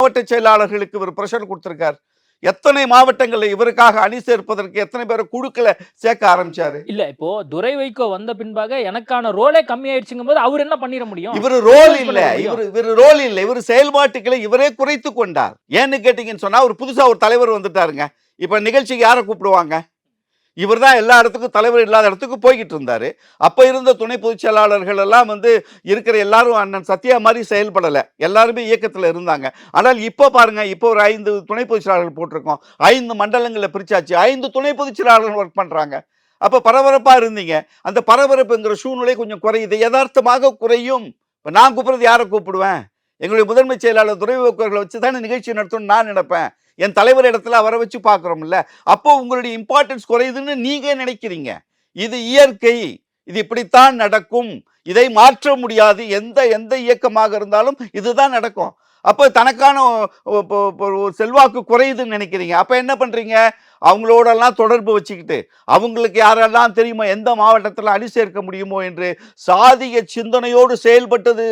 மாவட்ட செயலாளர்களுக்கு இவர் பிரஷர் கொடுத்திருக்கார். எத்தனை மாவட்டங்களில் இவருக்காக அணி சேர்ப்பதற்கு எத்தனை பேரை குழுக்களை சேர்க்க ஆரம்பிச்சாரு. இல்ல இப்போ துரை வைகோ வந்த பின்பாக எனக்கான ரோலே கம்மி ஆயிடுச்சுங்கும் போது அவர் என்ன பண்ணிட முடியும்? இவர் ரோல் இல்ல, இவர் ரோல் இல்ல, இவர் செயல்பாட்டுகளை இவரே குறைத்து கொண்டார். ஏன்னு கேட்டீங்கன்னு சொன்னா ஒரு புதுசா ஒரு தலைவர் வந்துட்டாருங்க. இப்ப நிகழ்ச்சிக்கு யாரை கூப்பிடுவாங்க? இவர் தான் எல்லா இடத்துக்கும் தலைவர் இல்லாத இடத்துக்கு போய்கிட்டு இருந்தாரு. அப்ப இருந்த துணை பொதுச் செயலாளர்கள் எல்லாம் இருக்கிற எல்லாரும் அண்ணன் சத்யா மாதிரி செயல்படல. எல்லாருமே இயக்கத்துல இருந்தாங்க. ஆனால் இப்ப பாருங்க, இப்போ ஒரு 5 துணை பொதுச் செயலாளர்கள் போட்டிருக்கோம். 5 மண்டலங்களை பிரிச்சாச்சு. 5 துணை பொதுச் செயலாளர்கள் ஒர்க் பண்றாங்க. அப்ப பரபரப்பா இருந்தீங்க. அந்த பரபரப்புங்கிற சூழ்நிலை கொஞ்சம் குறையுது. யதார்த்தமாக குறையும். இப்ப நான் கூப்பிடுறது யாரை கூப்பிடுவேன்? எங்களுடைய முதன்மை செயலாளர் துரை வைகோ அவர்களை வச்சு தானே நிகழ்ச்சி நடத்தணும்னு நான் நினைப்பேன். என் தலைவர் இடத்துல அவரை வச்சு பார்க்குறோம்ல. அப்போ உங்களுடைய இம்பார்ட்டன்ஸ் குறையுதுன்னு நீங்க நினைக்கிறீங்க. இது இயற்கை. இது இப்படித்தான் நடக்கும். இதை மாற்ற முடியாது. எந்த இயக்கமாக இருந்தாலும் இதுதான் நடக்கும். அப்போ தனக்கான செல்வாக்கு குறையுதுன்னு நினைக்கிறீங்க. அப்போ என்ன பண்றீங்க? அவங்களோடெல்லாம் தொடர்பு வச்சுக்கிட்டு அவங்களுக்கு யாரெல்லாம் தெரியுமோ, எந்த மாவட்டத்தில் அணி சேர்க்க முடியுமோ என்று சாதிய சிந்தனையோடு செயல்பட்டது